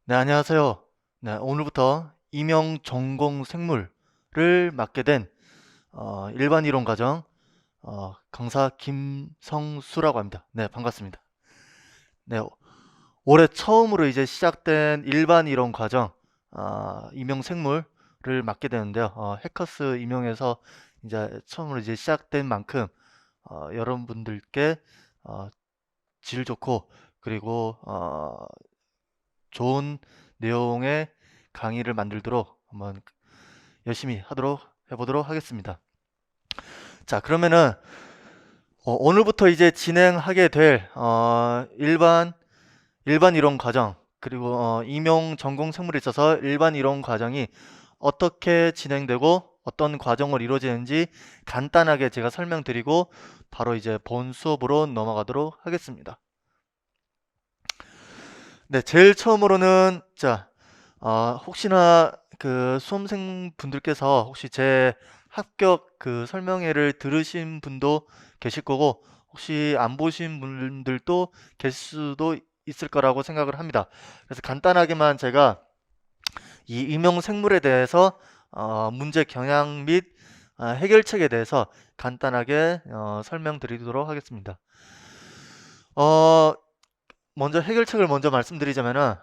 네, 안녕하세요. 네, 오늘부터 임용 전공 생물을 맡게 된 일반 이론 과정 강사 김성수라고 합니다. 네, 반갑습니다. 네, 올해 처음으로 이제 시작된 일반 이론 과정 임용 생물을 맡게 되는데요. 해커스 임용에서 이제 처음으로 이제 시작된 만큼 여러분들께 어, 질 좋고 그리고 좋은 내용의 강의를 만들도록 한번 열심히 하도록 해보도록 하겠습니다. 자, 그러면은 오늘부터 이제 진행하게 될 일반 이론 과정 그리고 임용 전공 생물에 있어서 일반 이론 과정이 어떻게 진행되고 어떤 과정을 이루어지는지 간단하게 제가 설명드리고 바로 이제 본 수업으로 넘어가도록 하겠습니다. 네, 제일 처음으로는 자, 혹시나 그 수험생 분들께서 혹시 제 합격 그 설명회를 들으신 분도 계실 거고 혹시 안 보신 분들도 계실 수도 있을 거라고 생각을 합니다. 그래서 간단하게만 제가 이 임용 생물에 대해서 문제 경향 및 해결책에 대해서 간단하게 설명드리도록 하겠습니다. 어, 먼저 해결책을 먼저 말씀드리자면은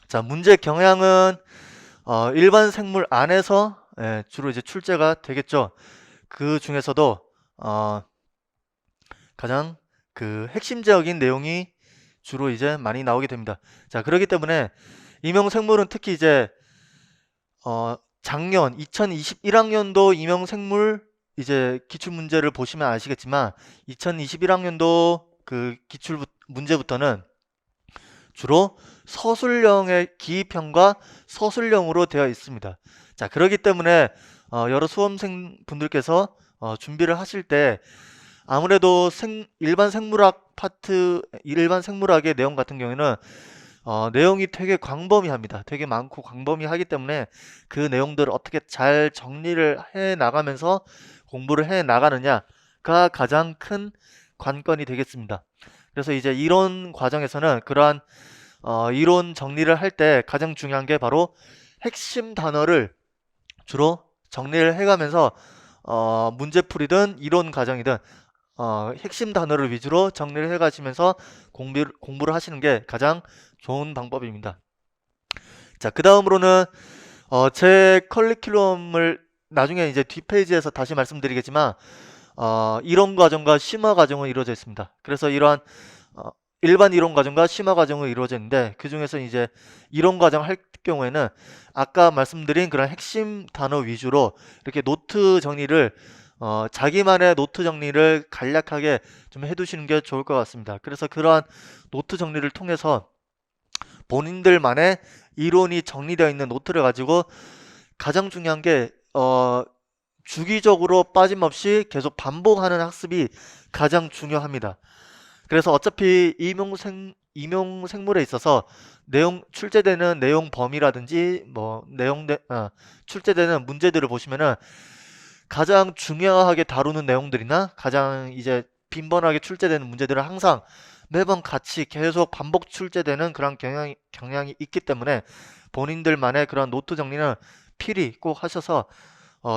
자, 문제 경향은 일반 생물 안에서 주로 이제 출제가 되겠죠. 그 중에서도 어, 가장 그 핵심적인 내용이 주로 이제 많이 나오게 됩니다. 자, 그렇기 때문에 임용 생물은 특히 이제 작년 2021학년도 임용 생물 이제 기출 문제를 보시면 아시겠지만 2021학년도 그 기출 문제부터는 주로 서술형의 기입형과 서술형으로 되어 있습니다. 자, 그렇기 때문에 여러 수험생 분들께서 준비를 하실 때 아무래도 일반 생물학 파트, 일반 생물학의 내용 같은 경우에는 내용이 되게 광범위합니다. 되게 많고 광범위하기 때문에 그 내용들을 어떻게 잘 정리를 해 나가면서 공부를 해 나가느냐가 가장 큰 관건이 되겠습니다. 그래서 이제 이론 과정에서는 그러한 이론 정리를 할 때 가장 중요한 게 바로 핵심 단어를 주로 정리를 해가면서 문제풀이든 이론 과정이든 핵심 단어를 위주로 정리를 해가시면서 공부를 하시는 게 가장 좋은 방법입니다. 자, 그 다음으로는 제 커리큘럼을 나중에 이제 뒷페이지에서 다시 말씀드리겠지만 이론 과정과 심화 과정은 이루어져 있습니다. 그래서 이러한 어, 일반 이론 과정과 심화 과정을 이루어져 있는데 그 중에서 이제 이론 과정 할 경우에는 아까 말씀드린 그런 핵심 단어 위주로 이렇게 노트 정리를 자기만의 노트 정리를 간략하게 좀 해두시는 게 좋을 것 같습니다. 그래서 그러한 노트 정리를 통해서 본인들만의 이론이 정리되어 있는 노트를 가지고 가장 중요한 게 주기적으로 빠짐없이 계속 반복하는 학습이 가장 중요합니다. 그래서 어차피 임용 생물에 있어서 출제되는 내용 범위라든지 뭐 출제되는 문제들을 보시면은 가장 중요하게 다루는 내용들이나 가장 이제 빈번하게 출제되는 문제들을 항상 매번 같이 계속 반복 출제되는 그런 경향이 있기 때문에 본인들만의 그런 노트 정리는 필히 꼭 하셔서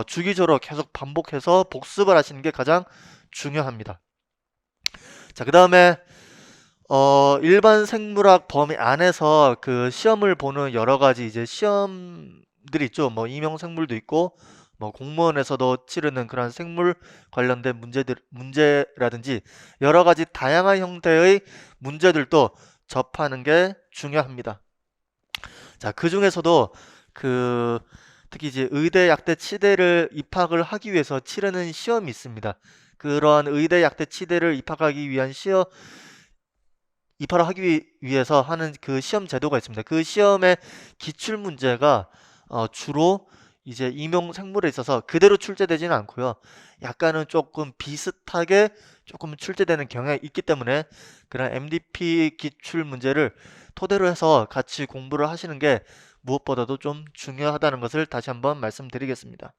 주기적으로 계속 반복해서 복습을 하시는 게 가장 중요합니다. 자, 그 다음에 일반 생물학 범위 안에서 그 시험을 보는 여러 가지 이제 시험들이 있죠. 뭐 임용 생물도 있고 뭐 공무원에서도 치르는 그런 생물 관련된 문제라든지 여러 가지 다양한 형태의 문제들도 접하는 게 중요합니다. 자, 그 중에서도 그 특히 이제 의대, 약대, 치대를 입학을 하기 위해서 치르는 시험이 있습니다. 그런 의대, 약대, 치대를 입학하기 위한 입학을 하기 위해서 하는 그 시험 제도가 있습니다. 그 시험의 기출 문제가 주로 이제 임용 생물에 있어서 그대로 출제되지는 않고요. 약간은 조금 비슷하게 조금 출제되는 경향이 있기 때문에 그런 MDP 기출 문제를 토대로 해서 같이 공부를 하시는 게 무엇보다도 좀 중요하다는 것을 다시 한번 말씀드리겠습니다.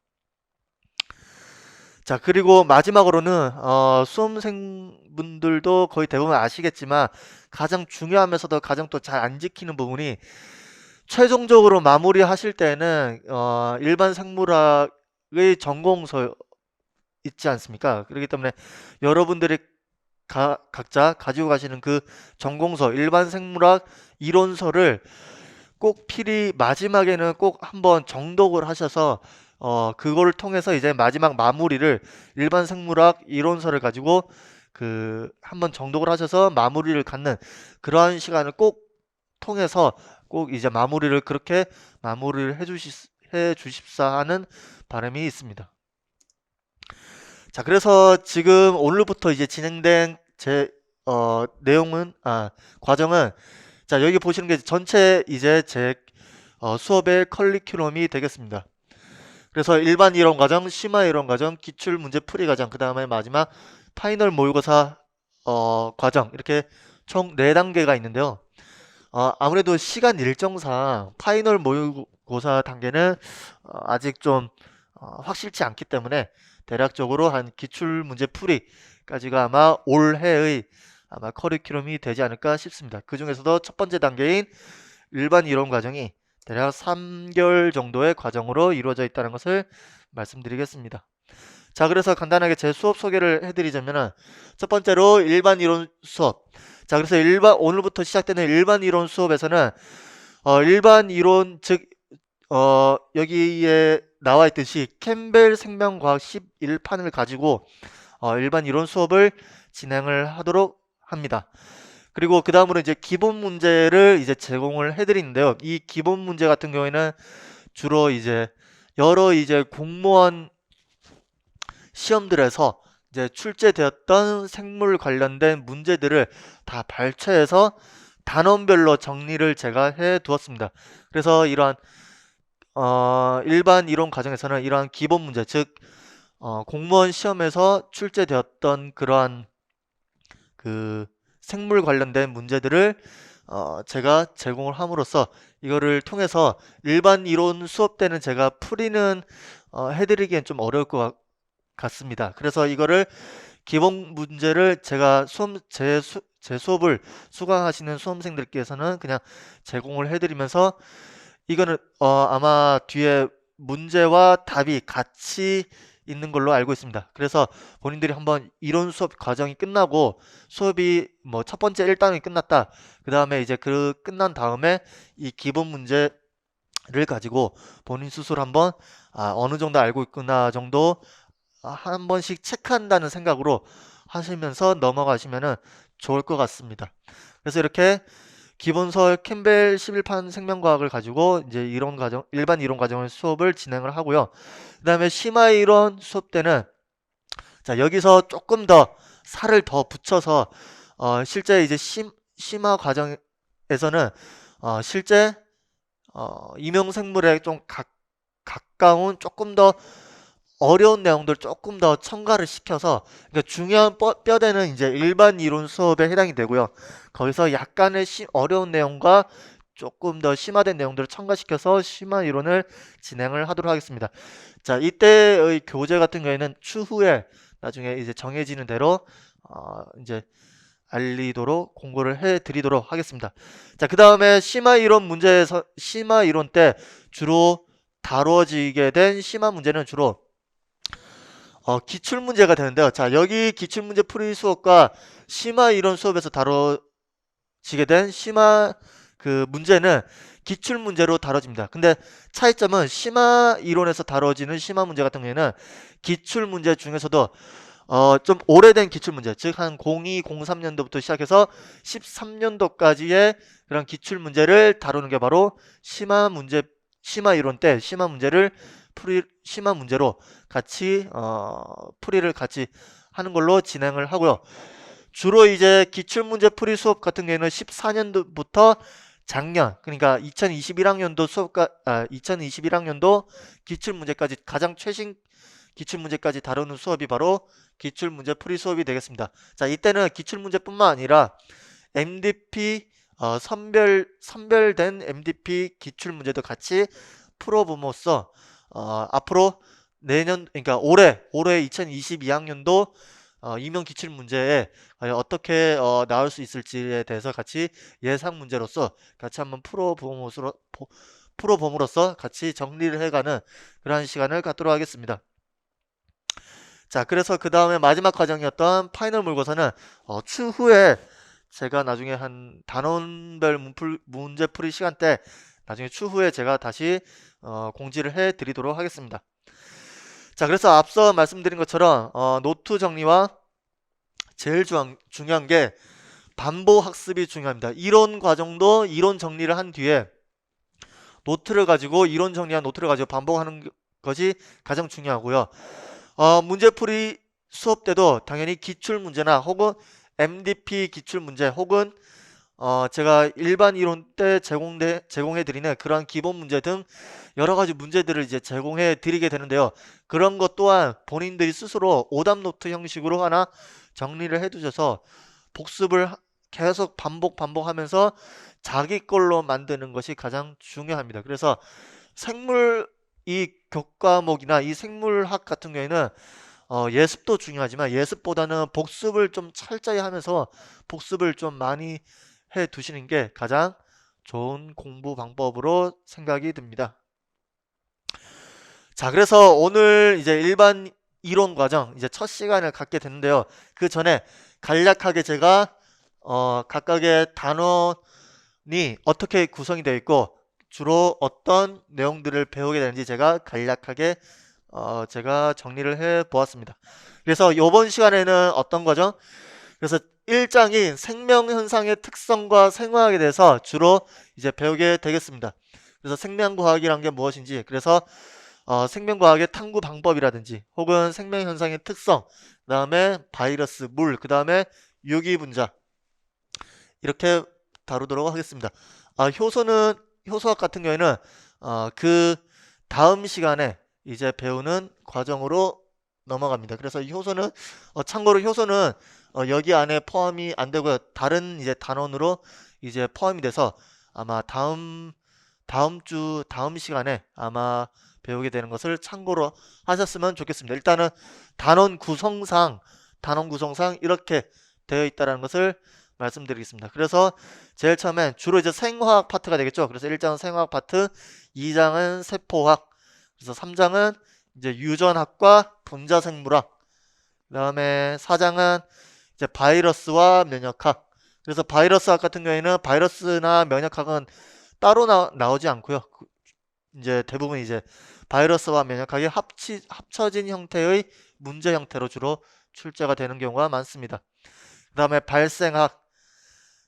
자, 그리고 마지막으로는 수험생분들도 거의 대부분 아시겠지만 가장 중요하면서도 가장 또 잘 안 지키는 부분이 최종적으로 마무리하실 때는 일반 생물학의 전공서 있지 않습니까? 그렇기 때문에 여러분들이 각자 가지고 가시는 그 전공서, 일반 생물학 이론서를 꼭 필히 마지막에는 꼭 한번 정독을 하셔서 그거를 통해서 이제 마지막 마무리를 일반 생물학 이론서를 가지고 그 한번 정독을 하셔서 마무리를 갖는 그러한 시간을 꼭 통해서 꼭 이제 마무리를 그렇게 마무리를 해 주십사 하는 바람이 있습니다. 자, 그래서 지금 오늘부터 이제 진행된 제 내용은 과정은 자, 여기 보시는 게 전체 이제 제 수업의 커리큘럼이 되겠습니다. 그래서 일반 이론 과정, 심화 이론 과정, 기출 문제 풀이 과정, 그 다음에 마지막 파이널 모의고사 과정 이렇게 총 4단계가 있는데요. 아무래도 시간 일정상 파이널 모의고사 단계는 아직 좀 확실치 않기 때문에 대략적으로 한 기출 문제 풀이까지가 아마 올해의 아마 커리큘럼이 되지 않을까 싶습니다. 그 중에서도 첫 번째 단계인 일반 이론 과정이 대략 3개월 정도의 과정으로 이루어져 있다는 것을 말씀드리겠습니다. 자, 그래서 간단하게 제 수업 소개를 해드리자면은 첫 번째로 일반 이론 수업. 자, 그래서 오늘부터 시작되는 일반 이론 수업에서는 일반 이론 즉 여기에 나와 있듯이 캠벨 생명과학 11판을 가지고 일반 이론 수업을 진행을 하도록 합니다. 그리고 그 다음으로 이제 기본 문제를 이제 제공을 해드리는데요. 이 기본 문제 같은 경우에는 주로 이제 여러 이제 공무원 시험들에서 이제 출제되었던 생물 관련된 문제들을 다 발췌해서 단원별로 정리를 제가 해 두었습니다. 그래서 이러한 일반 이론 과정에서는 이러한 기본 문제, 즉 공무원 시험에서 출제되었던 그러한 그 생물 관련된 문제들을 제가 제공을 함으로써 이거를 통해서 일반 이론 수업 때는 제가 풀이는 해드리기엔 좀 어려울 것 같습니다. 그래서 이거를 기본 문제를 제가 제 수업을 수강하시는 수험생들께서는 그냥 제공을 해드리면서 이거는 아마 뒤에 문제와 답이 같이 있는 걸로 알고 있습니다. 그래서 본인들이 한번 이론 수업 과정이 끝나고 수업이 뭐 첫 번째 1단이 끝났다. 그 다음에 이제 그 끝난 다음에 이 기본 문제를 가지고 본인 스스로 한번 어느 정도 알고 있구나 정도 한 번씩 체크한다는 생각으로 하시면서 넘어가시면 좋을 것 같습니다. 그래서 이렇게 기본서 캠벨 11판 생명과학을 가지고 이제 일반 이론 과정의 수업을 진행을 하고요. 그 다음에 심화 이론 수업 때는 자, 여기서 조금 더 살을 더 붙여서 실제 이제 심화 과정에서는 실제 임용생물에 좀 가까운 조금 더 어려운 내용들 조금 더 첨가를 시켜서 그러니까 중요한 뼈대는 이제 일반 이론 수업에 해당이 되고요. 거기서 약간의 어려운 내용과 조금 더 심화된 내용들을 첨가시켜서 심화 이론을 진행을 하도록 하겠습니다. 자, 이때의 교재 같은 경우에는 추후에 나중에 이제 정해지는 대로 이제 알리도록 공고를 해드리도록 하겠습니다. 자, 그 다음에 심화 이론 때 주로 다뤄지게 된 심화 문제는 주로 기출 문제가 되는데요. 자, 여기 기출 문제 풀이 수업과 심화 이론 수업에서 다뤄지게 된 심화 그 문제는 기출 문제로 다뤄집니다. 근데 차이점은 심화 이론에서 다뤄지는 심화 문제 같은 경우에는 기출 문제 중에서도 좀 오래된 기출 문제, 즉 한 02, 03년도부터 시작해서 13년도까지의 그런 기출 문제를 다루는 게 바로 심화 이론 때 심화 문제로 같이 풀이를 같이 하는 걸로 진행을 하고요. 주로 이제 기출문제 풀이 수업 같은 경우에는 14년도부터 작년, 그러니까 2021학년도 2021학년도 기출문제까지 가장 최신 기출문제까지 다루는 수업이 바로 기출문제 풀이 수업이 되겠습니다. 자, 이때는 기출문제뿐만 아니라 MDP 선별된 MDP 기출문제도 같이 풀어봄으로써 앞으로 그러니까 올해 2022학년도 임용 기출 문제에 과연 어떻게 나올 수 있을지에 대해서 같이 예상 문제로서 같이 한번 풀어봄으로써 같이 정리를 해가는 그러한 시간을 갖도록 하겠습니다. 자, 그래서 그 다음에 마지막 과정이었던 파이널 모의고사는 추후에 제가 나중에 한 단원별 문제풀이 시간 때 나중에 추후에 제가 다시 공지를 해 드리도록 하겠습니다. 자, 그래서 앞서 말씀드린 것처럼 노트 정리와 제일 중요한 게 반복 학습이 중요합니다. 이론 과정도 이론 정리를 한 뒤에 노트를 가지고 이론 정리한 노트를 가지고 반복하는 것이 가장 중요하고요. 문제풀이 수업 때도 당연히 기출 문제나 혹은 MDP 기출 문제 혹은 제가 일반 이론 때 제공해 드리는 그런 기본 문제 등 여러 가지 문제들을 이제 제공해 드리게 되는데요. 그런 것 또한 본인들이 스스로 오답 노트 형식으로 하나 정리를 해 두셔서 복습을 계속 반복하면서 자기 걸로 만드는 것이 가장 중요합니다. 그래서 생물 이 교과목이나 이 생물학 같은 경우에는 예습도 중요하지만 예습보다는 복습을 좀 철저히 하면서 복습을 좀 많이 해 두시는 게 가장 좋은 공부 방법으로 생각이 듭니다. 자, 그래서 오늘 이제 일반 이론 과정 이제 첫 시간을 갖게 됐는데요. 그 전에 간략하게 제가 각각의 단원이 어떻게 구성이 되어 있고 주로 어떤 내용들을 배우게 되는지 제가 간략하게 제가 정리를 해 보았습니다. 그래서 이번 시간에는 어떤 거죠? 그래서 1장인 생명현상의 특성과 생화학에 대해서 주로 이제 배우게 되겠습니다. 그래서 생명과학이란 게 무엇인지, 그래서 생명과학의 탐구 방법이라든지 혹은 생명현상의 특성, 그 다음에 바이러스, 물, 그 다음에 유기분자 이렇게 다루도록 하겠습니다. 효소학 같은 경우에는 그 다음 시간에 이제 배우는 과정으로 넘어갑니다. 그래서 이 효소는 참고로 효소는 여기 안에 포함이 안 되고요. 다른 이제 단원으로 이제 포함이 돼서 아마 다음 시간에 아마 배우게 되는 것을 참고로 하셨으면 좋겠습니다. 일단은 단원 구성상 이렇게 되어 있다는 것을 말씀드리겠습니다. 그래서 제일 처음엔 주로 이제 생화학 파트가 되겠죠. 그래서 1장은 생화학 파트, 2장은 세포학, 그래서 3장은 이제 유전학과 분자생물학, 그 다음에 4장은 이제 바이러스와 면역학. 그래서 바이러스학 같은 경우에는 바이러스나 면역학은 따로 나오지 않고요. 이제 대부분 이제 바이러스와 면역학이 합쳐진 형태의 문제 형태로 주로 출제가 되는 경우가 많습니다. 그 다음에 발생학,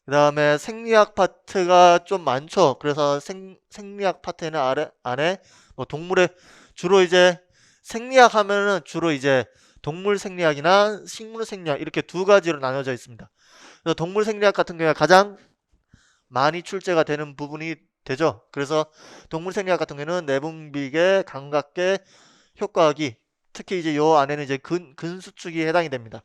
그 다음에 생리학 파트가 좀 많죠. 그래서 생리학 파트에는 안에 뭐 동물의 주로 이제 생리학 하면은 주로 이제 동물 생리학이나 식물 생리학 이렇게 두 가지로 나눠져 있습니다. 그래서 동물 생리학 같은 경우에 가장 많이 출제가 되는 부분이 되죠. 그래서 동물 생리학 같은 경우에는 내분비계, 감각계, 효과학이 특히 이제 요 안에는 이제 근수축이 해당이 됩니다.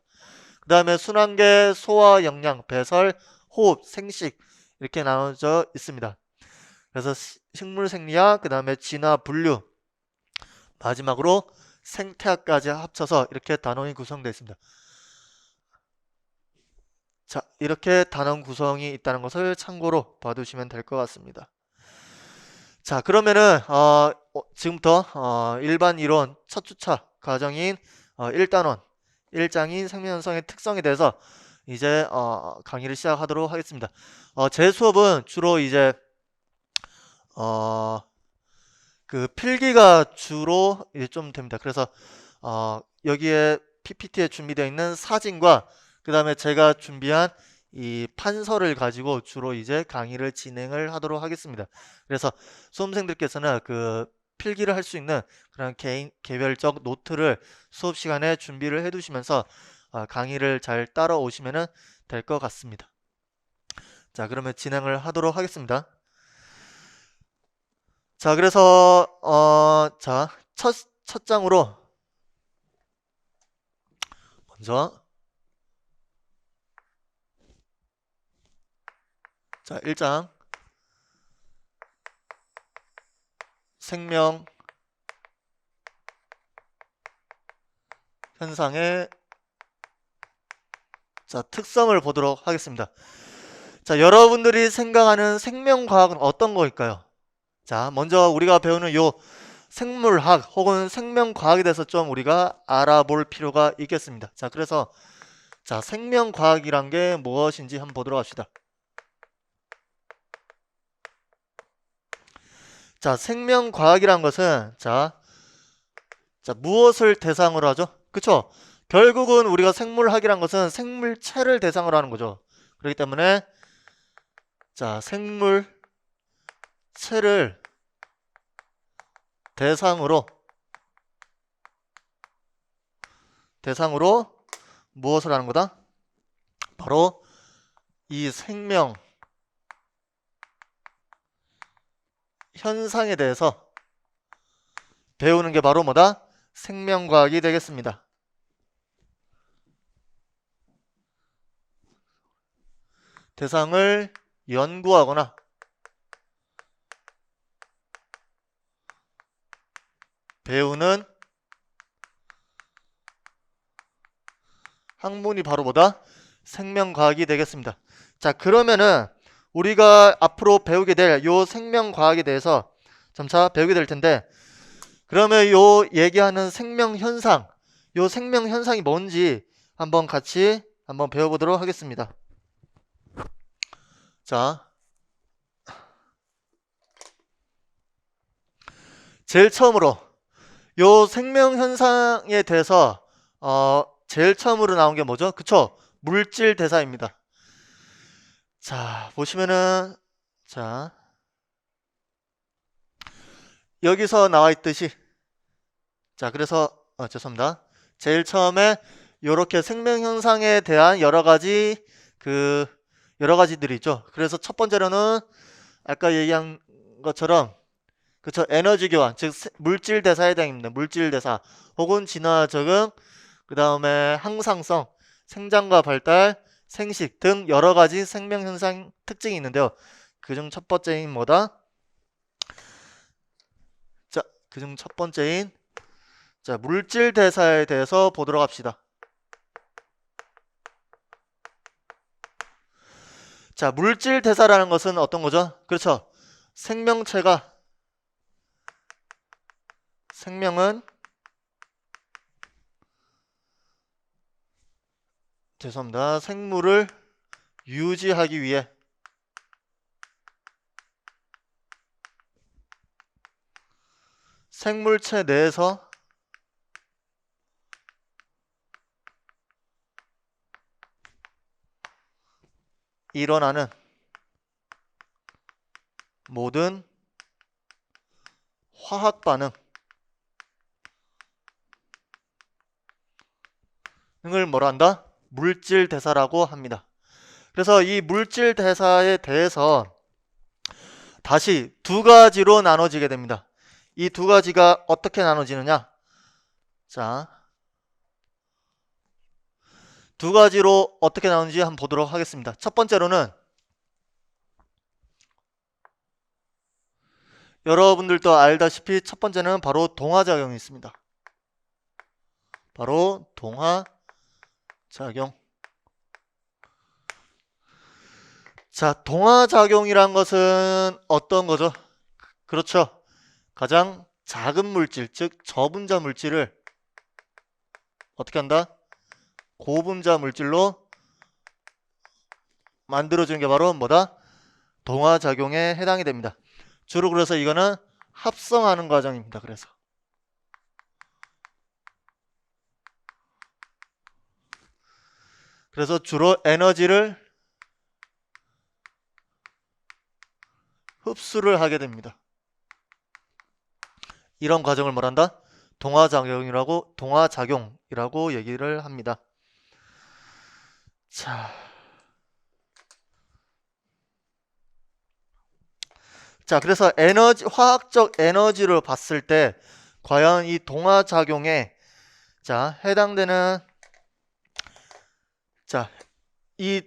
그 다음에 순환계, 소화, 영양, 배설, 호흡, 생식 이렇게 나눠져 있습니다. 그래서 식물 생리학, 그 다음에 진화, 분류, 마지막으로 생태학까지 합쳐서 이렇게 단원이 구성되어 있습니다. 자, 이렇게 단원 구성이 있다는 것을 참고로 봐두시면 될 것 같습니다. 자, 그러면은 지금부터 일반 이론 첫 주차 과정인 1단원 1장인 생명현상의 특성에 대해서 이제 강의를 시작하도록 하겠습니다. 제 수업은 주로 이제 그 필기가 주로 이제 좀 됩니다. 그래서 여기에 PPT에 준비되어 있는 사진과 그 다음에 제가 준비한 이 판서를 가지고 주로 이제 강의를 진행을 하도록 하겠습니다. 그래서 수험생들께서는 그 필기를 할 수 있는 그런 개별적 노트를 수업 시간에 준비를 해 두시면서 강의를 잘 따라오시면 될 것 같습니다. 자, 그러면 진행을 하도록 하겠습니다. 자, 그래서 자, 첫 장으로 먼저 자, 1장 생명 현상의 자, 특성을 보도록 하겠습니다. 자, 여러분들이 생각하는 생명과학은 어떤 거일까요? 자, 먼저 우리가 배우는 요 생물학 혹은 생명과학에 대해서 좀 우리가 알아볼 필요가 있겠습니다. 자, 그래서 자, 생명과학이란 게 무엇인지 한번 보도록 합시다. 자, 생명과학이란 것은 자, 무엇을 대상으로 하죠? 그쵸? 결국은 우리가 생물학이란 것은 생물체를 대상으로 하는 거죠. 그렇기 때문에 자, 생물체를 대상으로 무엇을 하는 거다? 바로 이 생명 현상에 대해서 배우는 게 바로 뭐다? 생명과학이 되겠습니다. 대상을 연구하거나 배우는 학문이 바로 뭐다? 생명과학이 되겠습니다. 자, 그러면은 우리가 앞으로 배우게 될 요 생명과학에 대해서 점차 배우게 될 텐데, 그러면 요 얘기하는 생명현상, 요 생명현상이 뭔지 한번 같이 한번 배워보도록 하겠습니다. 자, 제일 처음으로 요 생명현상에 대해서 제일 처음으로 나온 게 뭐죠? 그쵸? 물질 대사입니다. 자, 보시면은 자, 여기서 나와 있듯이 자, 그래서 죄송합니다. 제일 처음에 요렇게 생명현상에 대한 여러 가지들이 있죠. 그래서 첫 번째로는 아까 얘기한 것처럼 그쵸, 에너지 교환, 즉 물질 대사에 해당입니다. 물질 대사 혹은 진화 적응, 그 다음에 항상성, 생장과 발달, 생식 등 여러 가지 생명 현상 특징이 있는데요. 그중 첫 번째인 뭐다? 자, 그중 첫 번째인 자, 물질 대사에 대해서 보도록 합시다. 자, 물질 대사라는 것은 어떤 거죠? 그렇죠. 생명체가 생명은 죄송합니다. 생물을 유지하기 위해 생물체 내에서 일어나는 모든 화학 반응을 뭐라 한다? 물질 대사라고 합니다. 그래서 이 물질 대사에 대해서 다시 두 가지로 나눠지게 됩니다. 이 두 가지가 어떻게 나눠지느냐? 자, 두 가지로 어떻게 나오는지 한번 보도록 하겠습니다. 첫 번째로는 여러분들도 알다시피 첫 번째는 바로 동화작용이 있습니다. 바로 동화작용. 자, 동화작용이란 것은 어떤 거죠? 그렇죠. 가장 작은 물질, 즉 저분자 물질을 어떻게 한다? 고분자 물질로 만들어주는 게 바로 뭐다? 동화작용에 해당이 됩니다. 주로 그래서 이거는 합성하는 과정입니다. 그래서 주로 에너지를 흡수를 하게 됩니다. 이런 과정을 뭐란다? 동화작용이라고 얘기를 합니다. 자, 그래서 화학적 에너지를 봤을 때 과연 이 동화작용에 해당되는 이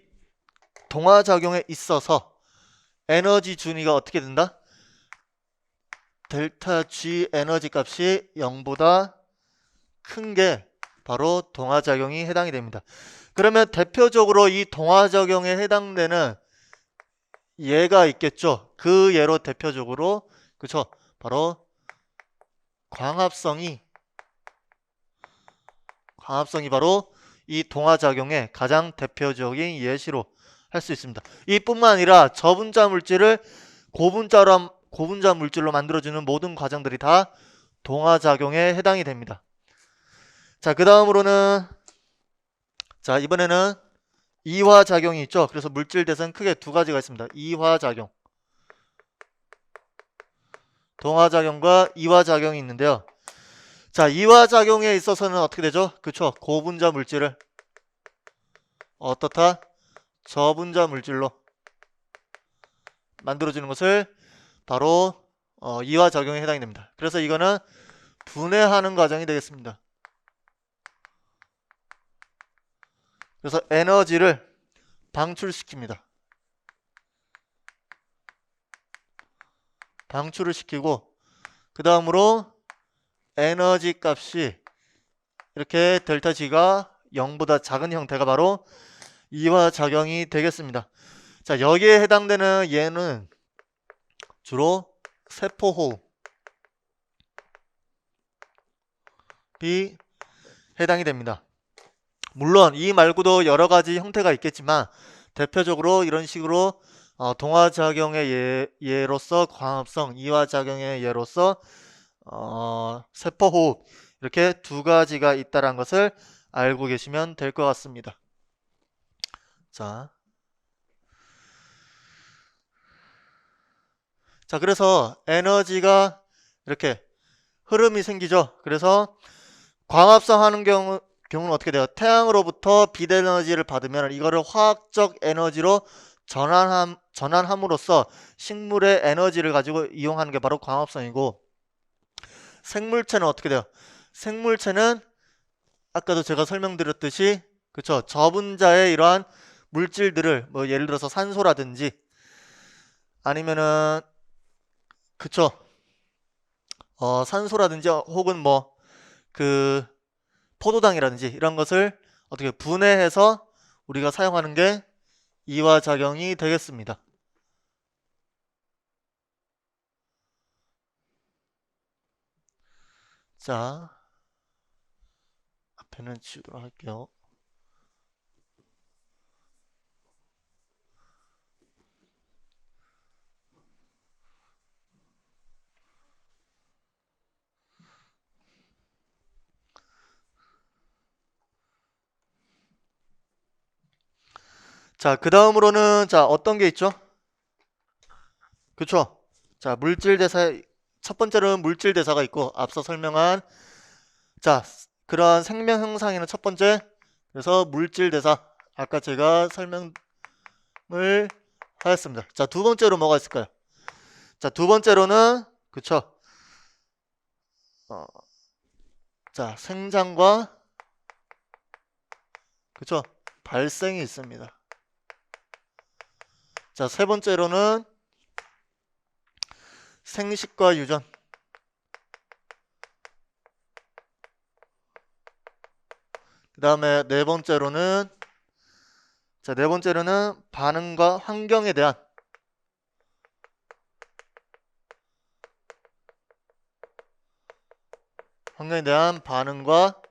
동화작용에 있어서 에너지 준위가 어떻게 된다? 델타 G 에너지 값이 0보다 큰 게 바로 동화작용이 해당이 됩니다. 그러면 대표적으로 이 동화작용에 해당되는 예가 있겠죠. 그 예로 대표적으로 그쵸? 바로 광합성이 바로 이 동화작용의 가장 대표적인 예시로 할 수 있습니다. 이뿐만 아니라 저분자 물질을 고분자 물질로 만들어주는 모든 과정들이 다 동화작용에 해당이 됩니다. 자, 그 다음으로는 자, 이번에는 이화작용이 있죠. 그래서 물질 대상 크게 두 가지가 있습니다. 이화작용, 동화작용과 이화작용이 있는데요. 자, 이화작용에 있어서는 어떻게 되죠? 그쵸? 고분자 물질을 어떻다? 저분자 물질로 만들어주는 것을 바로 이화작용에 해당이 됩니다. 그래서 이거는 분해하는 과정이 되겠습니다. 그래서 에너지를 방출시킵니다. 방출을 시키고 그 다음으로 에너지 값이 이렇게 델타 G가 0보다 작은 형태가 바로 이화작용이 되겠습니다. 자, 여기에 해당되는 예는 주로 세포호흡이 해당이 됩니다. 물론 이 말고도 여러 가지 형태가 있겠지만 대표적으로 이런 식으로 동화작용의 예로서 광합성, 이화작용의 예로서 세포호흡 이렇게 두 가지가 있다는 것을 알고 계시면 될 것 같습니다. 자, 그래서 에너지가 이렇게 흐름이 생기죠. 그래서 광합성 하는 경우는 어떻게 돼요? 태양으로부터 빛 에너지를 받으면 이거를 화학적 에너지로 전환함으로써 식물의 에너지를 가지고 이용하는 게 바로 광합성이고, 생물체는 어떻게 돼요? 생물체는 아까도 제가 설명드렸듯이 그쵸? 저분자의 이러한 물질들을 뭐 예를 들어서 산소라든지 아니면은 그쵸? 산소라든지 혹은 뭐 그 포도당이라든지 이런 것을 어떻게 분해해서 우리가 사용하는 게 이화작용이 되겠습니다. 자, 앞에는 지우도록 할게요. 자, 그 다음으로는 자, 어떤 게 있죠? 그쵸? 자, 물질대사, 첫 번째로는 물질대사가 있고, 앞서 설명한, 자, 그러한 생명 형상에는 첫 번째, 그래서 물질대사. 아까 제가 설명을 하였습니다. 자, 두 번째로 뭐가 있을까요? 자, 두 번째로는, 그쵸? 자, 생장과, 그쵸? 발생이 있습니다. 자, 세 번째로는 생식과 유전. 그 다음에 네 번째로는 반응과 환경에 대한 반응과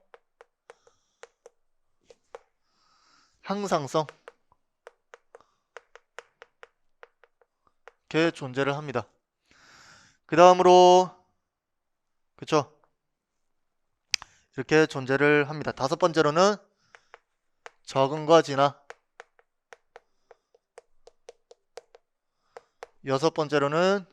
항상성 이렇게 존재를 합니다. 그 다음으로 그쵸? 이렇게 존재를 합니다. 다섯 번째로는 적응과 진화. 여섯 번째로는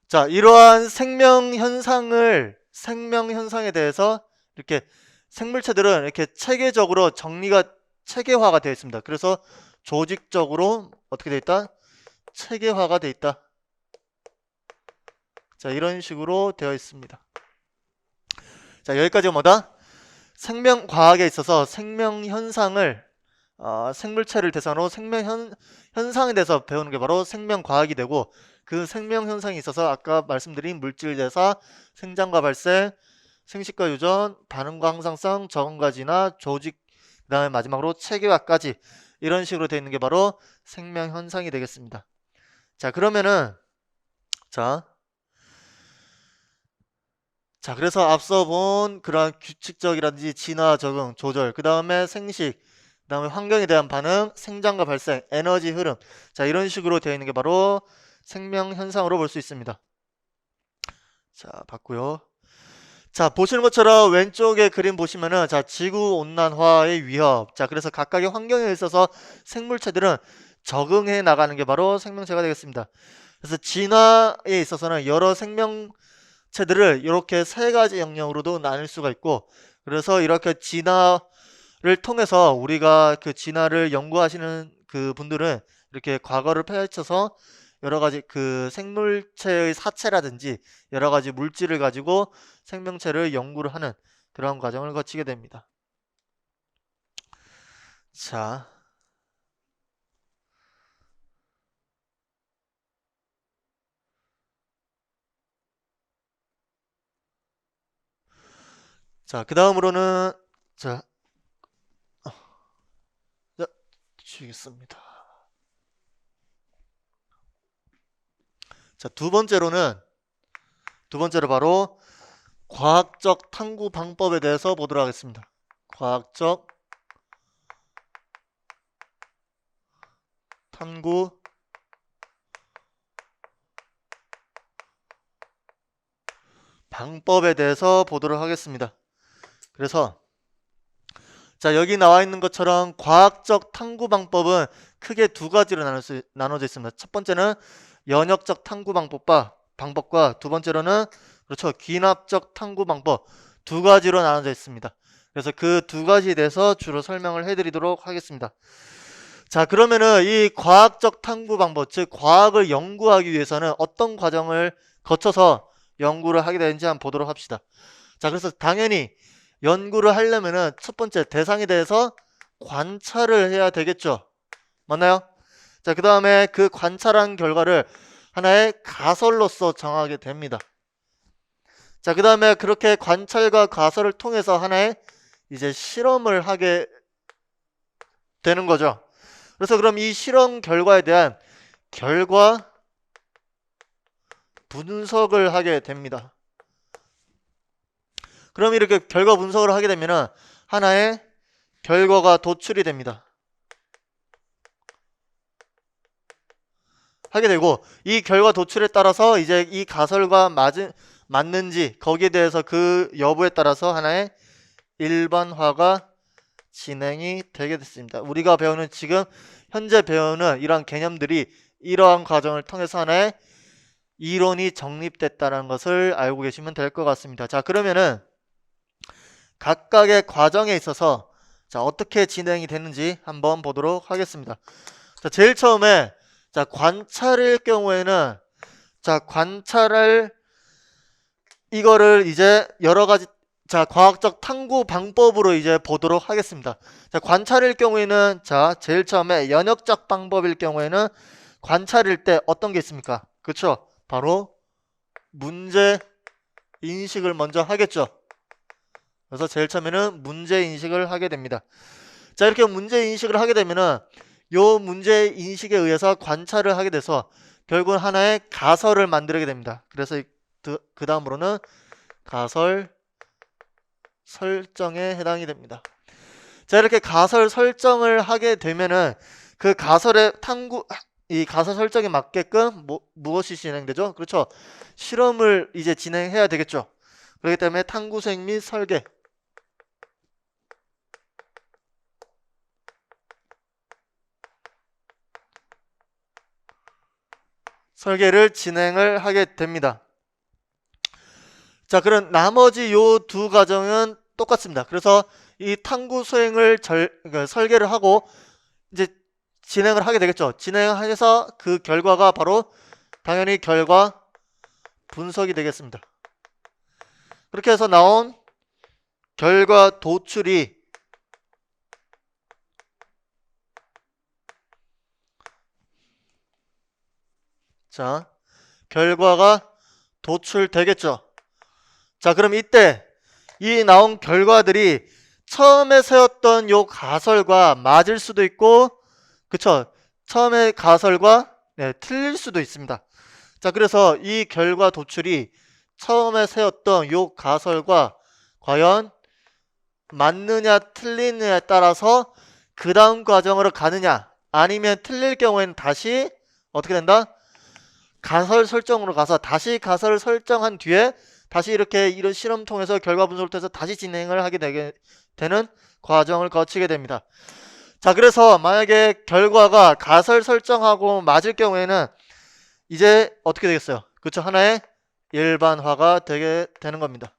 자, 이러한 생명 현상에 대해서 이렇게 생물체들은 이렇게 체계화가 되어 있습니다. 그래서 조직적으로 어떻게 되어 있다? 체계화가 되어 있다. 자, 이런 식으로 되어 있습니다. 자, 여기까지가 뭐다? 생명과학에 있어서 생명 현상을 생물체를 대상으로 생명 현상에 대해서 배우는 게 바로 생명과학이 되고, 그 생명 현상에 있어서 아까 말씀드린 물질대사, 생장과 발생, 생식과 유전, 반응과 항상성, 적응과 진화, 조직, 그 다음에 마지막으로 체계화까지 이런 식으로 되어 있는 게 바로 생명 현상이 되겠습니다. 자, 그러면은 자, 그래서 앞서 본 그러한 규칙적이라든지 진화, 적응, 조절, 그 다음에 생식, 그 다음에 환경에 대한 반응, 생장과 발생, 에너지 흐름, 자, 이런 식으로 되어 있는 게 바로 생명 현상으로 볼 수 있습니다. 자, 봤고요. 자, 보시는 것처럼 왼쪽에 그림 보시면은 자, 지구 온난화의 위협. 자, 그래서 각각의 환경에 있어서 생물체들은 적응해 나가는 게 바로 생명체가 되겠습니다. 그래서 진화에 있어서는 여러 생명체들을 이렇게 세 가지 영역으로도 나눌 수가 있고, 그래서 이렇게 진화를 통해서 우리가 그 진화를 연구하시는 그 분들은 이렇게 과거를 펼쳐서 여러 가지 그 생물체의 사체라든지 여러 가지 물질을 가지고 생명체를 연구를 하는 그런 과정을 거치게 됩니다. 자, 그 다음으로는 자, 자, 주겠습니다. 자, 두 번째로 바로 과학적 탐구 방법에 대해서 보도록 하겠습니다. 과학적 탐구 방법에 대해서 보도록 하겠습니다. 그래서 자, 여기 나와 있는 것처럼 과학적 탐구 방법은 크게 두 가지로 나눠져 있습니다. 첫 번째는 연역적 탐구 방법과 두 번째로는 그렇죠, 귀납적 탐구 방법, 두 가지로 나눠져 있습니다. 그래서 그 두 가지에 대해서 주로 설명을 해드리도록 하겠습니다. 자, 그러면은 이 과학적 탐구 방법, 즉 과학을 연구하기 위해서는 어떤 과정을 거쳐서 연구를 하게 되는지 한번 보도록 합시다. 자, 그래서 당연히 연구를 하려면은 첫 번째 대상에 대해서 관찰을 해야 되겠죠. 맞나요? 자, 그 다음에 그 관찰한 결과를 하나의 가설로서 정하게 됩니다. 자, 그 다음에 그렇게 관찰과 가설을 통해서 하나의 이제 실험을 하게 되는 거죠. 그래서 그럼 이 실험 결과에 대한 결과 분석을 하게 됩니다. 그럼 이렇게 결과 분석을 하게 되면은 하나의 결과가 도출이 됩니다. 하게 되고, 이 결과 도출에 따라서 이제 이 가설과 맞는지 거기에 대해서 그 여부에 따라서 하나의 일반화가 진행이 되게 됐습니다. 우리가 배우는 지금 현재 배우는 이러한 개념들이 이러한 과정을 통해서 하나의 이론이 정립됐다는 것을 알고 계시면 될 것 같습니다. 자, 그러면은 각각의 과정에 있어서 자, 어떻게 진행이 되는지 한번 보도록 하겠습니다. 자, 제일 처음에 자, 관찰일 경우에는 자, 관찰을 이거를 이제 여러 가지 자, 과학적 탐구 방법으로 이제 보도록 하겠습니다. 자, 관찰일 경우에는 자, 제일 처음에 연역적 방법일 경우에는 관찰일 때 어떤 게 있습니까? 그렇죠? 바로 문제 인식을 먼저 하겠죠. 그래서 제일 처음에는 문제 인식을 하게 됩니다. 자, 이렇게 문제 인식을 하게 되면은 요 문제 인식에 의해서 관찰을 하게 돼서 결국 하나의 가설을 만들게 됩니다. 그래서 그 다음으로는 가설 설정에 해당이 됩니다. 자, 이렇게 가설 설정을 하게 되면은 그 가설의 이 가설 설정에 맞게끔 무엇이 진행되죠? 그렇죠. 실험을 이제 진행해야 되겠죠. 그렇기 때문에 탐구 수행 및 설계를 진행을 하게 됩니다. 자, 그럼 나머지 요 두 과정은 똑같습니다. 그래서 이 탐구 수행을 그러니까 설계를 하고 이제 진행을 하게 되겠죠. 진행해서 그 결과가 바로 당연히 결과 분석이 되겠습니다. 그렇게 해서 나온 결과 도출이 결과가 도출되겠죠. 자, 그럼 이때 이 나온 결과들이 처음에 세웠던 요 가설과 맞을 수도 있고, 그쵸? 처음에 가설과 틀릴 수도 있습니다. 자, 그래서 이 결과 도출이 처음에 세웠던 요 가설과 과연 맞느냐 틀리느냐에 따라서 그 다음 과정으로 가느냐, 아니면 틀릴 경우에는 다시 어떻게 된다? 가설 설정으로 가서 다시 가설을 설정한 뒤에 다시 이렇게 이런 실험 통해서 결과 분석을 통해서 다시 진행을 하게 되는 과정을 거치게 됩니다. 자, 그래서 만약에 결과가 가설 설정하고 맞을 경우에는 이제 어떻게 되겠어요? 그쵸? 하나의 일반화가 되게 되는 겁니다.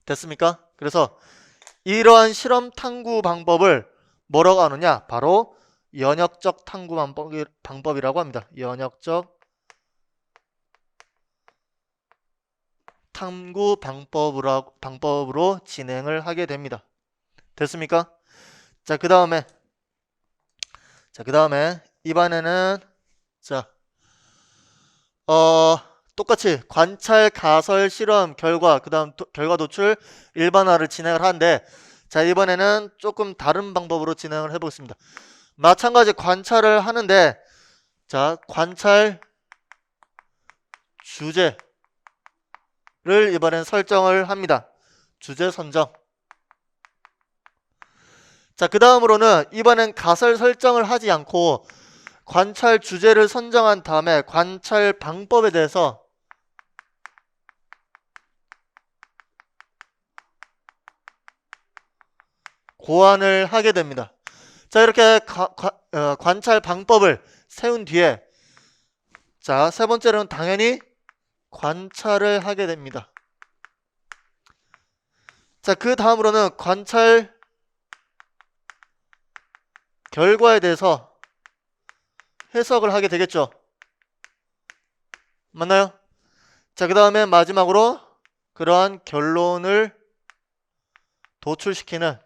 됐습니까? 그래서 이러한 실험 탐구 방법을 뭐라고 하느냐? 바로 연역적 탐구 방법이라고 합니다. 연역적 탐구 방법으로 진행을 하게 됩니다. 됐습니까? 자, 그 다음에 이번에는 똑같이 관찰, 가설, 실험, 결과, 그 다음 결과 도출, 일반화를 진행을 하는데, 자, 이번에는 조금 다른 방법으로 진행을 해보겠습니다. 마찬가지 관찰을 하는데, 자, 관찰 주제를 이번엔 설정을 합니다. 주제 선정. 자, 그 다음으로는 이번엔 가설 설정을 하지 않고 관찰 주제를 선정한 다음에 관찰 방법에 대해서 고안을 하게 됩니다. 자, 이렇게 관찰 방법을 세운 뒤에, 자, 세 번째로는 당연히 관찰을 하게 됩니다. 자, 그 다음으로는 관찰 결과에 대해서 해석을 하게 되겠죠. 맞나요? 자, 그 다음에 마지막으로 그러한 결론을 도출시키는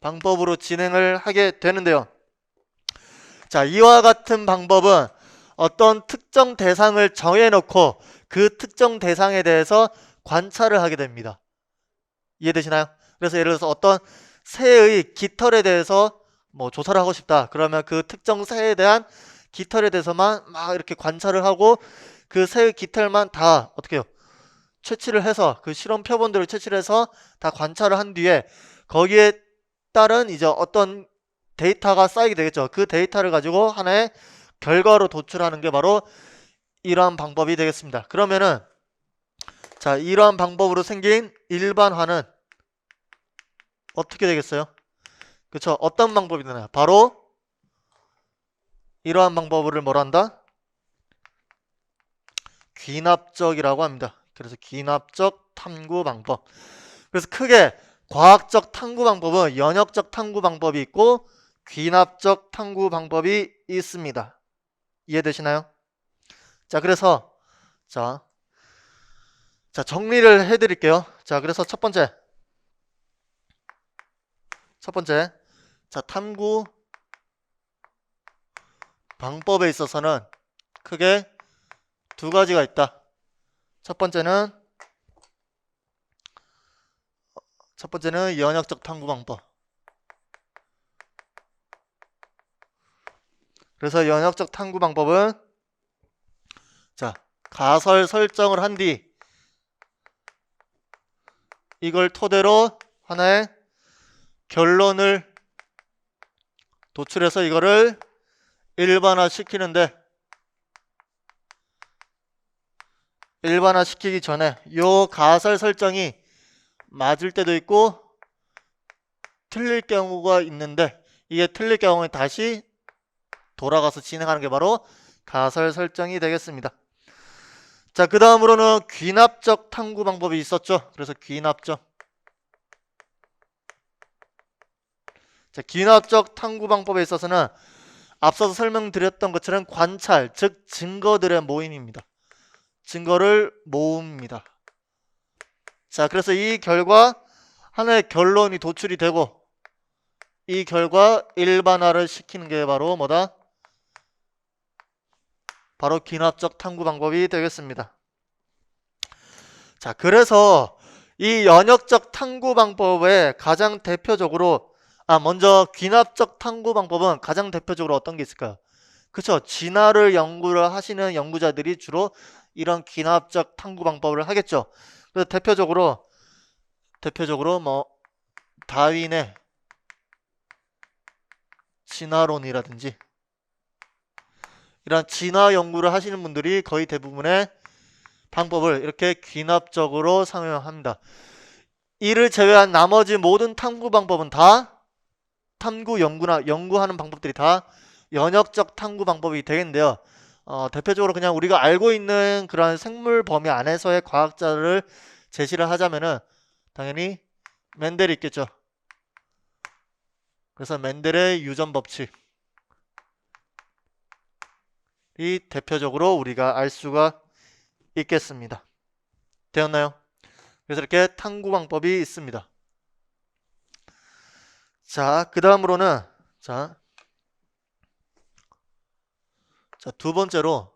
방법으로 진행을 하게 되는데요. 자, 이와 같은 방법은 어떤 특정 대상을 정해놓고 그 특정 대상에 대해서 관찰을 하게 됩니다. 이해되시나요? 그래서 예를 들어서 어떤 새의 깃털에 대해서 뭐 조사를 하고 싶다. 그러면 그 특정 새에 대한 깃털에 대해서만 막 이렇게 관찰을 하고 그 새의 깃털만 다 어떻게 해요? 채취를 해서 그 실험 표본들을 채취를 해서 다 관찰을 한 뒤에 거기에 따른 이제 어떤 데이터가 쌓이게 되겠죠. 그 데이터를 가지고 하나의 결과로 도출하는 게 바로 이러한 방법이 되겠습니다. 그러면은 자, 이러한 방법으로 생긴 일반화는 어떻게 되겠어요? 그쵸? 어떤 방법이 되나요? 바로 이러한 방법을 뭐라 한다? 귀납적이라고 합니다. 그래서 귀납적 탐구 방법. 그래서 크게 과학적 탐구 방법은 연역적 탐구 방법이 있고 귀납적 탐구 방법이 있습니다. 이해되시나요? 자, 그래서 자 정리를 해드릴게요. 자, 그래서 첫 번째 자, 탐구 방법에 있어서는 크게 두 가지가 있다. 첫 번째는 연역적 탐구 방법. 그래서 연역적 탐구 방법은 자, 가설 설정을 한 뒤 이걸 토대로 하나의 결론을 도출해서 이거를 일반화 시키는데, 일반화 시키기 전에 요 가설 설정이 맞을 때도 있고 틀릴 경우가 있는데, 이게 틀릴 경우에 다시 돌아가서 진행하는 게 바로 가설 설정이 되겠습니다. 자, 그 다음으로는 귀납적 탐구 방법이 있었죠. 그래서 귀납적. 자, 귀납적 탐구 방법에 있어서는 앞서서 설명드렸던 것처럼 관찰, 즉 증거들의 모임입니다. 증거를 모읍니다. 자, 그래서 이 결과 하나의 결론이 도출이 되고 이 결과 일반화를 시키는 게 바로 뭐다? 바로 귀납적 탐구 방법이 되겠습니다. 자, 그래서 이 연역적 탐구 방법에 가장 대표적으로 먼저 귀납적 탐구 방법은 가장 대표적으로 어떤 게 있을까요? 그쵸? 진화를 연구를 하시는 연구자들이 주로 이런 귀납적 탐구 방법을 하겠죠. 그래서 대표적으로 뭐 다윈의 진화론이라든지 이런 진화 연구를 하시는 분들이 거의 대부분의 방법을 이렇게 귀납적으로 사용합니다. 이를 제외한 나머지 모든 탐구 방법은 다 연구하는 방법들이 다 연역적 탐구 방법이 되겠는데요. 대표적으로 그냥 우리가 알고 있는 그런 생물 범위 안에서의 과학자를 제시를 하자면은 당연히 멘델이 있겠죠. 그래서 멘델의 유전 법칙이 대표적으로 우리가 알 수가 있겠습니다. 되었나요? 그래서 이렇게 탐구 방법이 있습니다. 자, 그 다음으로는 두 번째로는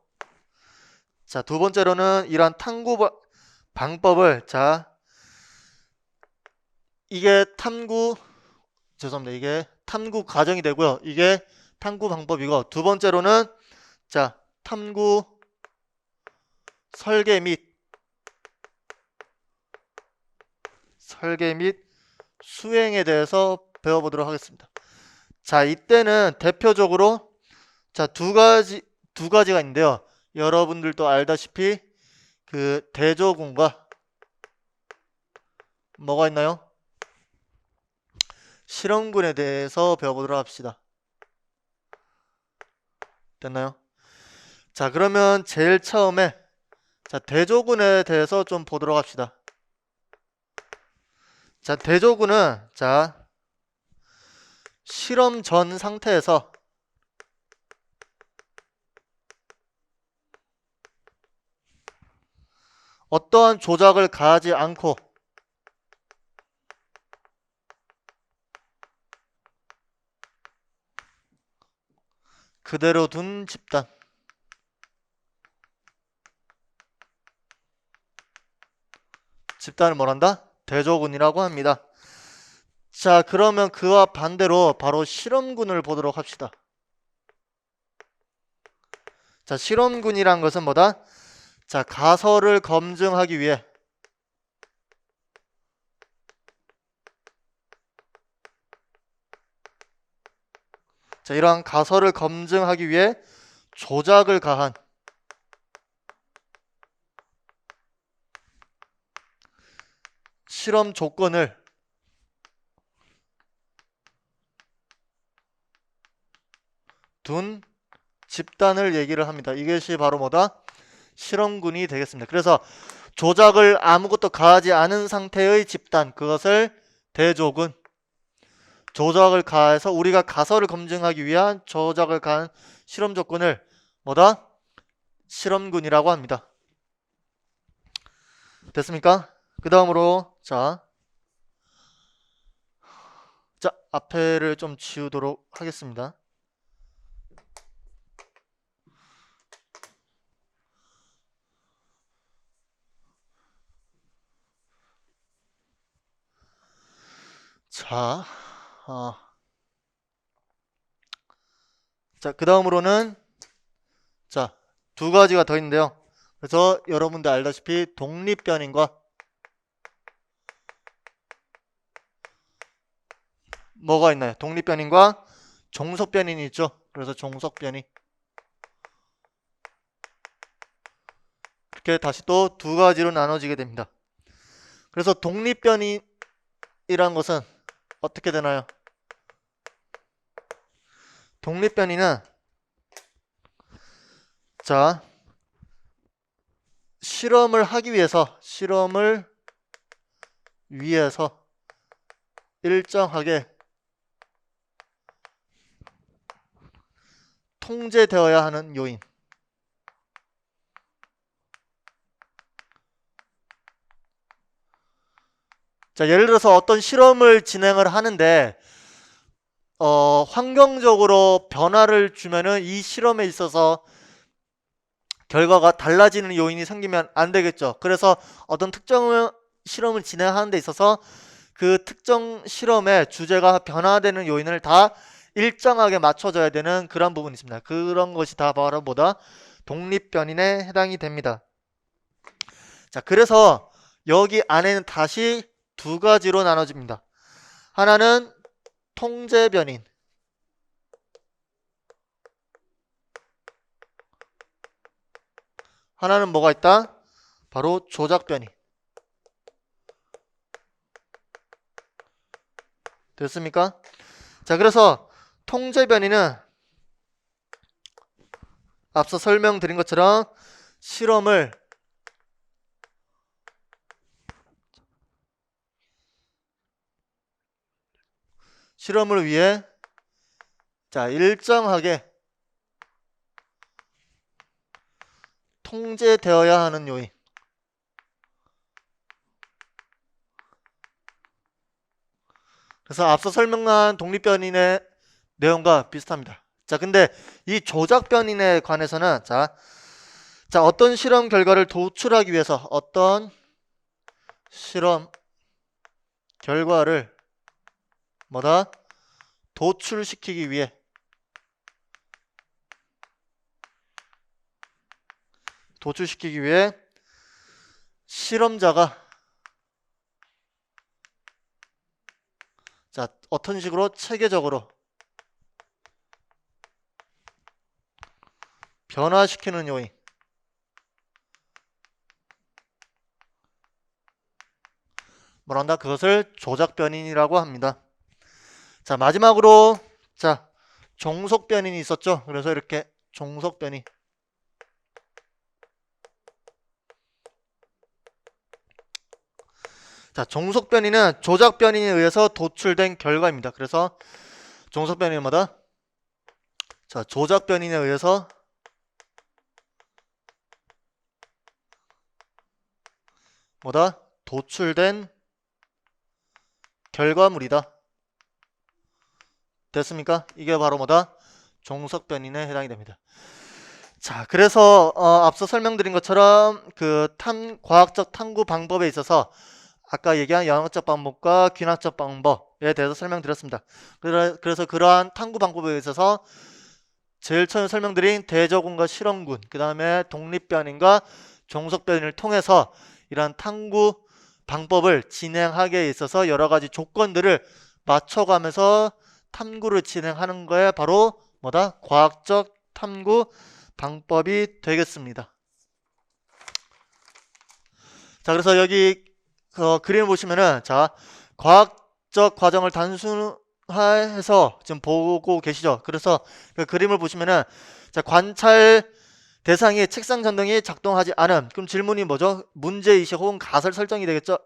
이러한 탐구 방법을 이게 탐구 과정이 되고요. 이게 탐구 방법이고, 두 번째로는 탐구 설계 및 수행에 대해서 배워보도록 하겠습니다. 자, 이때는 대표적으로 두 가지가 있는데요. 여러분들도 알다시피 그 대조군과 뭐가 있나요? 실험군에 대해서 배워보도록 합시다. 됐나요? 자, 그러면 제일 처음에 대조군에 대해서 좀 보도록 합시다. 자, 대조군은 실험 전 상태에서 어떠한 조작을 가하지 않고 그대로 둔 집단을 뭐란다? 대조군이라고 합니다. 자, 그러면 그와 반대로 바로 실험군을 보도록 합시다. 자, 실험군이란 것은 뭐다? 자, 가설을 검증하기 위해 이러한 가설을 검증하기 위해 조작을 가한 실험 조건을 둔 집단을 얘기를 합니다. 이것이 바로 뭐다? 실험군이 되겠습니다. 그래서 조작을 아무것도 가하지 않은 상태의 집단, 그것을 대조군, 조작을 가해서 우리가 가설을 검증하기 위한 조작을 가한 실험 조건을 뭐다? 실험군이라고 합니다. 됐습니까? 그 다음으로 앞에를 좀 지우도록 하겠습니다. 그 다음으로는 두 가지가 더 있는데요. 그래서 여러분들 알다시피 독립변인과 뭐가 있나요? 독립변인과 종속변인이 있죠. 그래서 종속변이 이렇게 다시 또 두 가지로 나눠지게 됩니다. 그래서 독립변이란 것은 어떻게 되나요? 독립변이는 실험을 하기 위해서 일정하게 통제되어야 하는 요인. 예를 들어서 어떤 실험을 진행을 하는데 환경적으로 변화를 주면은 이 실험에 있어서 결과가 달라지는 요인이 생기면 안 되겠죠. 그래서 어떤 특정 실험을 진행하는 데 있어서 그 특정 실험의 주제가 변화되는 요인을 다 일정하게 맞춰줘야 되는 그런 부분이 있습니다. 그런 것이 다 바로 뭐다? 독립변인에 해당이 됩니다. 자, 그래서 여기 안에는 다시 두 가지로 나눠집니다. 하나는 통제변인, 하나는 뭐가 있다? 바로 조작변인. 됐습니까? 자, 그래서 통제변인은 앞서 설명드린 것처럼 실험을 위해 자, 일정하게 통제되어야 하는 요인. 그래서 앞서 설명한 독립변인의 내용과 비슷합니다. 자, 근데 이 조작변인에 관해서는 자, 어떤 실험 결과를 도출하기 위해서 어떤 실험 결과를 뭐다? 도출시키기 위해 실험자가 자, 어떤 식으로 체계적으로 변화시키는 요인. 뭐란다? 그것을 조작변인이라고 합니다. 자, 마지막으로 자, 종속변인이 있었죠. 그래서 이렇게 종속변인. 자, 종속변인은 조작변인에 의해서 도출된 결과입니다. 그래서 종속변인은 뭐다? 자, 조작변인에 의해서 뭐다? 도출된 결과물이다. 됐습니까? 이게 바로 뭐다? 종속변인에 해당이 됩니다. 자, 그래서 앞서 설명드린 것처럼 그 과학적 탐구 방법에 있어서 아까 얘기한 영역적 방법과 귀납적 방법에 대해서 설명드렸습니다. 그래서 그러한 탐구 방법에 있어서 제일 처음에 설명드린 대저군과 실험군, 그 다음에 독립변인과 종속변인을 통해서 이러한 탐구 방법을 진행하기에 있어서 여러 가지 조건들을 맞춰가면서 탐구를 진행하는 거에 바로 뭐다? 과학적 탐구 방법이 되겠습니다. 자, 그래서 여기 그림을 보시면은 자, 과학적 과정을 단순화해서 지금 보고 계시죠? 그래서 그 그림을 보시면은 자, 관찰 대상이 책상 전등이 작동하지 않음. 그럼 질문이 뭐죠? 문제의식 혹은 가설 설정이 되겠죠?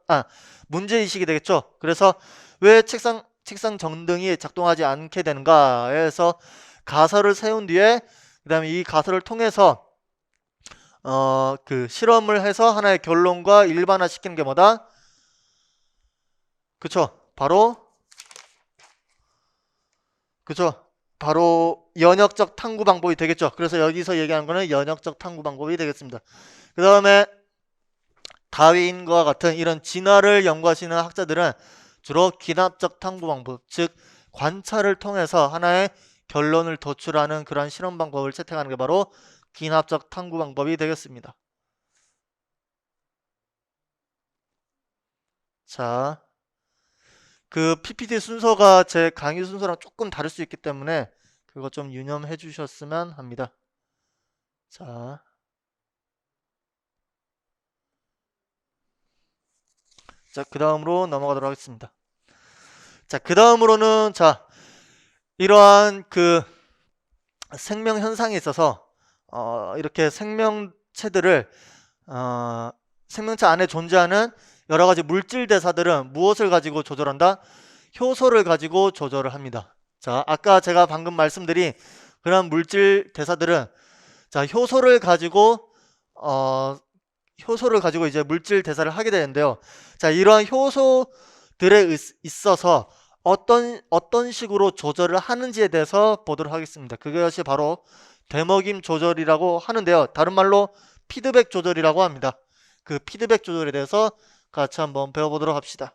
문제의식이 되겠죠? 그래서 왜 책상 전등이 작동하지 않게 되는가 해서 가설을 세운 뒤에 그 다음에 이 가설을 통해서 그 실험을 해서 하나의 결론과 일반화시키는 게 뭐다? 그쵸? 바로 연역적 탐구 방법이 되겠죠. 그래서 여기서 얘기하는 거는 연역적 탐구 방법이 되겠습니다. 그 다음에 다윈과 같은 이런 진화를 연구하시는 학자들은 주로 귀납적 탐구 방법, 즉 관찰을 통해서 하나의 결론을 도출하는 그런 실험 방법을 채택하는 게 바로 귀납적 탐구 방법이 되겠습니다. 자, 그 PPT 순서가 제 강의 순서랑 조금 다를 수 있기 때문에 그거 좀 유념해 주셨으면 합니다. 자, 그 다음으로 넘어가도록 하겠습니다. 자, 그 다음으로는 자, 이러한 그 생명 현상에 있어서 이렇게 생명체들을 생명체 안에 존재하는 여러 가지 물질 대사들은 무엇을 가지고 조절한다? 효소를 가지고 조절을 합니다. 자, 아까 제가 방금 말씀드린 그런 물질 대사들은 자, 효소를 가지고 이제 물질 대사를 하게 되는데요. 자, 이러한 효소들에 있어서 어떤 식으로 조절을 하는지에 대해서 보도록 하겠습니다. 그것이 바로 되먹임 조절이라고 하는데요. 다른 말로 피드백 조절이라고 합니다. 그 피드백 조절에 대해서 같이 한번 배워보도록 합시다.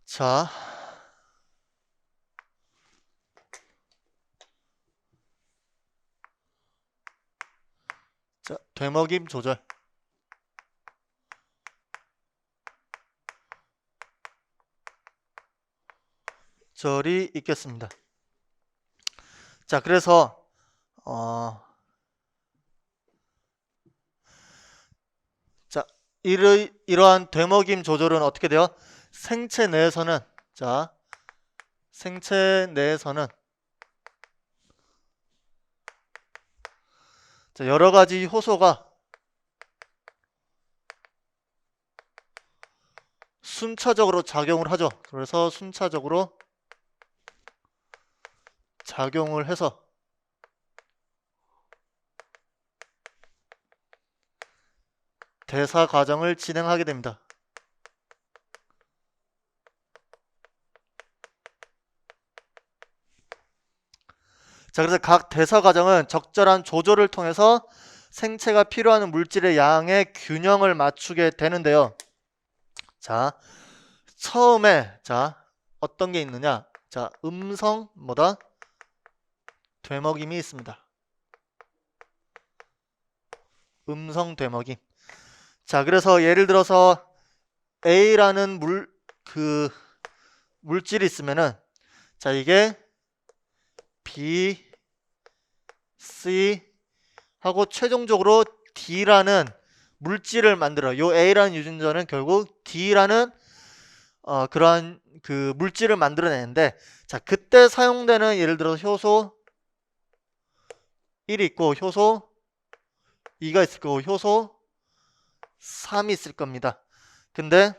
자, 되먹임 조절. 절이 있겠습니다. 자, 그래서 자, 이러한 되먹임 조절은 어떻게 돼요? 생체 내에서는 생체 내에서는 여러 가지 효소가 순차적으로 작용을 하죠. 그래서 순차적으로 작용을 해서 대사 과정을 진행하게 됩니다. 자, 그래서 각 대사 과정은 적절한 조절을 통해서 생체가 필요한 물질의 양의 균형을 맞추게 되는데요. 자, 처음에 어떤 게 있느냐? 음성 되먹임이 있습니다. 음성 되먹임. 자, 그래서 예를 들어서 A라는 물질이 있으면은 이게 B, C 하고 최종적으로 D라는 물질을 만들어요. 요 A라는 유전자는 결국 D라는 그러한 물질을 만들어내는데, 그때 사용되는 예를 들어서 효소 1이 있고 효소 2가 있을 거고 효소 3이 있을 겁니다. 근데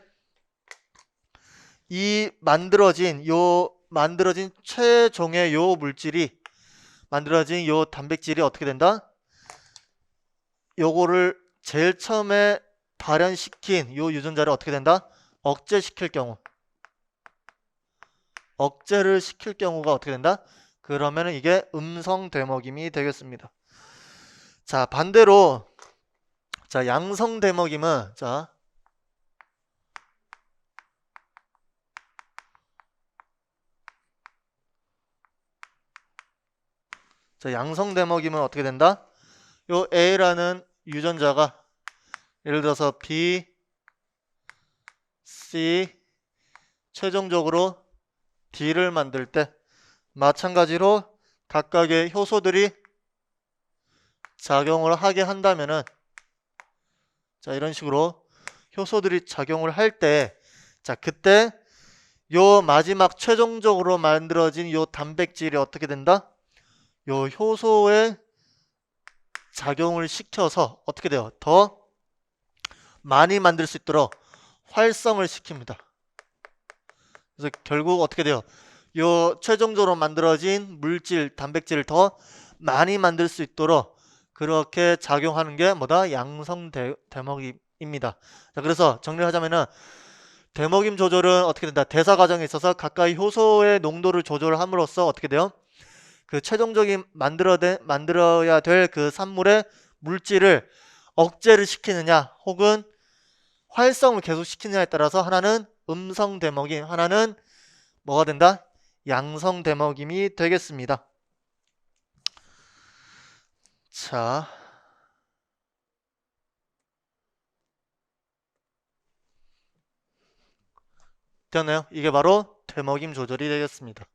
이 만들어진 최종의 요 물질이 만들어진 요 단백질이 어떻게 된다? 요거를 제일 처음에 발현시킨 요 유전자를 어떻게 된다? 억제시킬 경우. 억제를 시킬 경우가 어떻게 된다? 그러면은 이게 음성 되먹임이 되겠습니다. 자, 반대로 양성 되먹임은 양성 되먹임은 어떻게 된다? 요 A라는 유전자가 예를 들어서 B, C 최종적으로 D를 만들 때 마찬가지로 각각의 효소들이 작용을 하게 한다면은 이런 식으로 효소들이 작용을 할 때 그때 요 마지막 최종적으로 만들어진 요 단백질이 어떻게 된다? 요 효소에 작용을 시켜서 어떻게 돼요? 더 많이 만들 수 있도록 활성을 시킵니다. 그래서 결국 어떻게 돼요? 요 최종적으로 만들어진 물질, 단백질을 더 많이 만들 수 있도록 그렇게 작용하는 게 양성 되먹임입니다. 그래서 정리를 하자면은 되먹임 조절은 어떻게 된다? 대사 과정에 있어서 각각의 효소의 농도를 조절함으로써 어떻게 돼요? 그 최종적인 만들어야 될 그 산물의 물질을 억제를 시키느냐 혹은 활성을 계속 시키느냐에 따라서 하나는 음성 되먹임, 하나는 뭐가 된다? 양성 되먹임이 되겠습니다. 자, 됐나요? 이게 바로 되먹임 조절이 되겠습니다.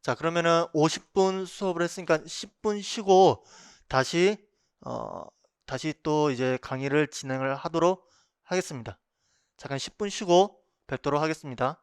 자, 그러면은 50분 수업을 했으니까 10분 쉬고 다시 또 이제 강의를 진행을 하도록 하겠습니다. 잠깐 10분 쉬고 뵙도록 하겠습니다.